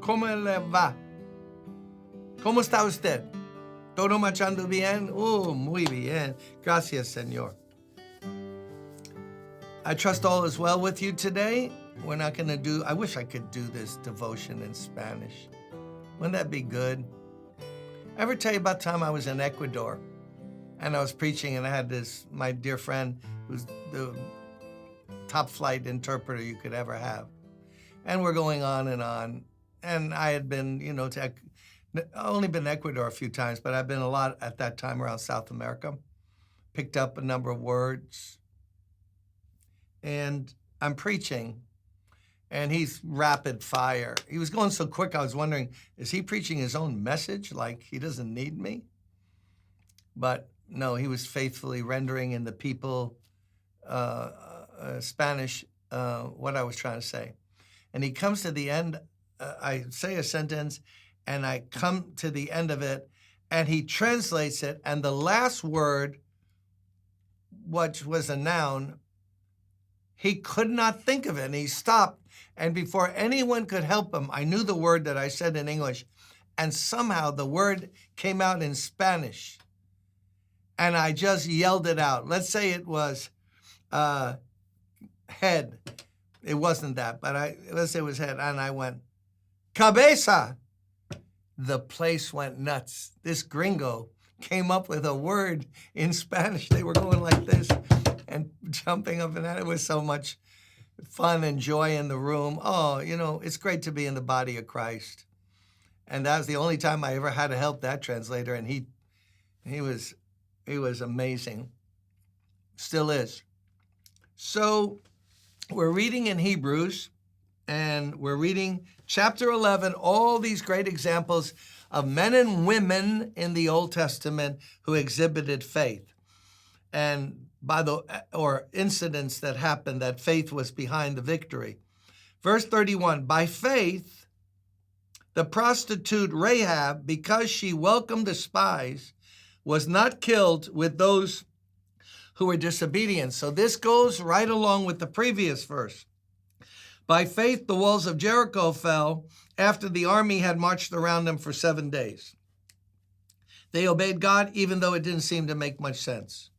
¿Cómo le va? ¿Cómo está usted? ¿Todo marchando bien? Muy bien. Gracias, Señor. I trust all is well with you today. We're not going to do, I wish I could do this devotion in Spanish. Wouldn't that be good? I ever tell you about the time I was in Ecuador and I was preaching and I had my dear friend who's the top flight interpreter you could ever have. And we're going on. And I had been, I've only been to Ecuador a few times, but I've been a lot at that time around South America. Picked up a number of words. And I'm preaching, and he's rapid fire. He was going so quick, I was wondering, is he preaching his own message, like he doesn't need me? But no, he was faithfully rendering in the people Spanish what I was trying to say. And he comes to the end, I say a sentence, and I come to the end of it, and he translates it, and the last word, which was a noun, he could not think of it, and he stopped. And before anyone could help him, I knew the word that I said in English, and somehow the word came out in Spanish. And I just yelled it out. Let's say it was head. It wasn't that, but let's say it was head. And I went, cabeza. The place went nuts. This gringo came up with a word in Spanish. They were going like this and jumping up and down. It was so much fun and joy in the room. Oh, it's great to be in the body of Christ. And that was the only time I ever had to help that translator. And he was amazing. Still is. So we're reading in Hebrews, and we're reading chapter 11, all these great examples of men and women in the Old Testament who exhibited faith. And or incidents that happened, that faith was behind the victory. Verse 31, by faith, the prostitute Rahab, because she welcomed the spies, was not killed with those who were disobedient. So this goes right along with the previous verse. By faith, the walls of Jericho fell after the army had marched around them for 7 days. They obeyed God, even though it didn't seem to make much sense.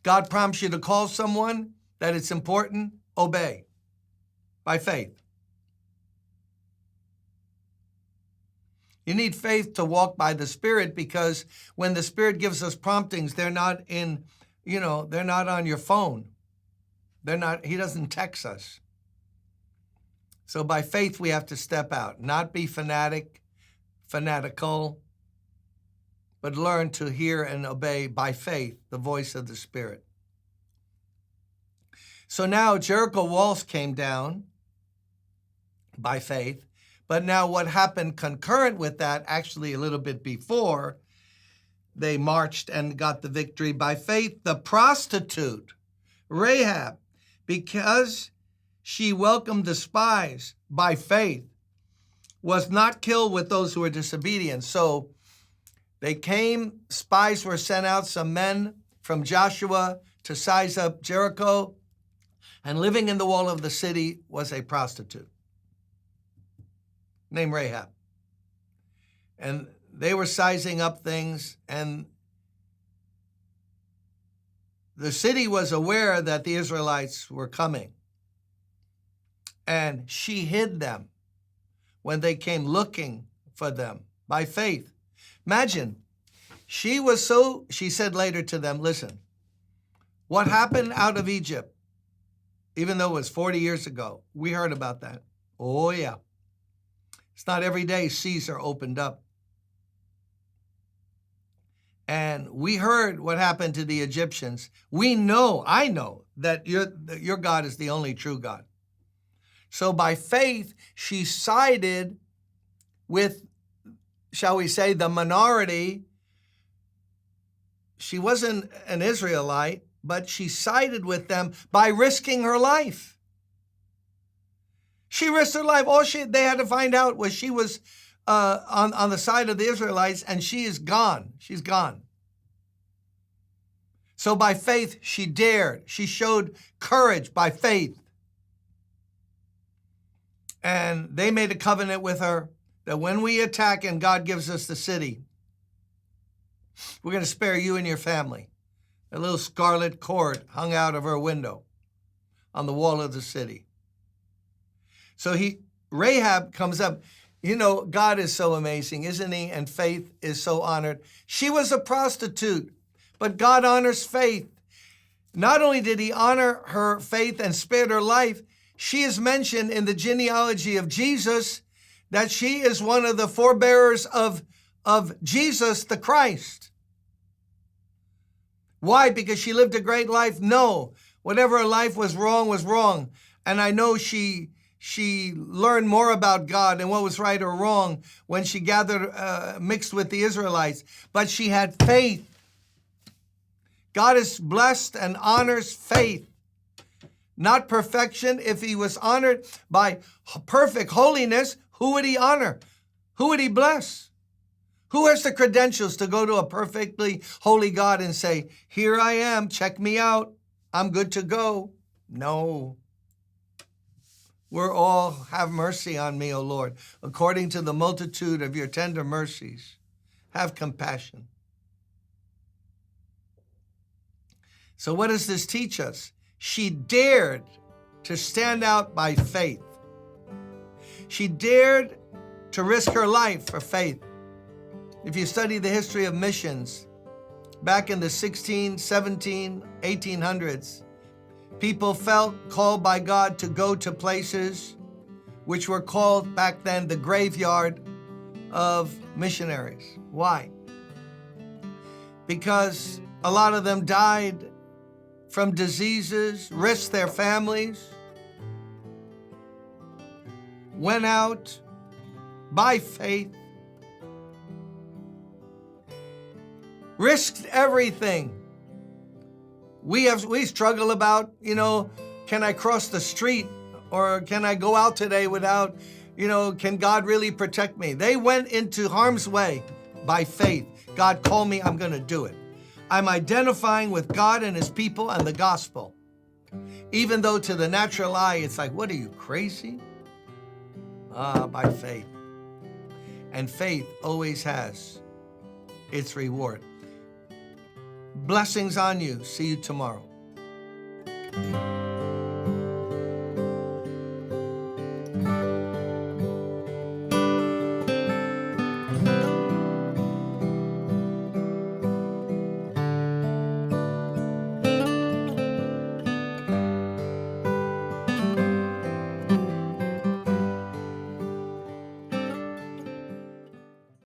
God prompts you to call someone that it's important, obey by faith. You need faith to walk by the Spirit, because when the Spirit gives us promptings, they're not on your phone. He doesn't text us. So by faith, we have to step out, not be fanatical, but learn to hear and obey by faith the voice of the Spirit. So now Jericho walls came down by faith, but now what happened concurrent with that, actually a little bit before, they marched and got the victory by faith. The prostitute, Rahab, because she welcomed the spies by faith, was not killed with those who were disobedient. So they came, spies were sent out, some men from Joshua to size up Jericho, and living in the wall of the city was a prostitute named Rahab. And they were sizing up things, and the city was aware that the Israelites were coming. And she hid them when they came looking for them by faith. Imagine, she said later to them, listen, what happened out of Egypt, even though it was 40 years ago, we heard about that. Oh, yeah. It's not every day seas are opened up. And we heard what happened to the Egyptians. I know that your God is the only true God. So by faith, she sided with, shall we say, the minority. She wasn't an Israelite, but she sided with them by risking her life. She risked her life. All they had to find out was she was on the side of the Israelites, and she is gone. She's gone. So by faith, she dared. She showed courage by faith. And they made a covenant with her that when we attack and God gives us the city, we're going to spare you and your family. A little scarlet cord hung out of her window on the wall of the city. So Rahab comes up. You know, God is so amazing, isn't he? And faith is so honored. She was a prostitute, but God honors faith. Not only did he honor her faith and spared her life, she is mentioned in the genealogy of Jesus that she is one of the forebearers of Jesus the Christ. Why? Because she lived a great life? No. Whatever her life was wrong. And I know she learned more about God and what was right or wrong when she gathered, mixed with the Israelites. But she had faith. God is blessed and honors faith, not perfection. If he was honored by perfect holiness, who would he honor? Who would he bless? Who has the credentials to go to a perfectly holy God and say, here I am, check me out, I'm good to go? No. We're all, have mercy on me, O Lord, according to the multitude of your tender mercies. Have compassion. So what does this teach us? She dared to stand out by faith. She dared to risk her life for faith. If you study the history of missions, back in the 16, 17, 1800s, people felt called by God to go to places which were called back then the graveyard of missionaries. Why? Because a lot of them died from diseases, risked their families, went out by faith, risked everything. We struggle about, can I cross the street, or can I go out today without, can God really protect me? They went into harm's way by faith. God called me, I'm going to do it. I'm identifying with God and his people and the gospel. Even though to the natural eye, it's like, what are you, crazy? By faith. And faith always has its reward. Blessings on you. See you tomorrow.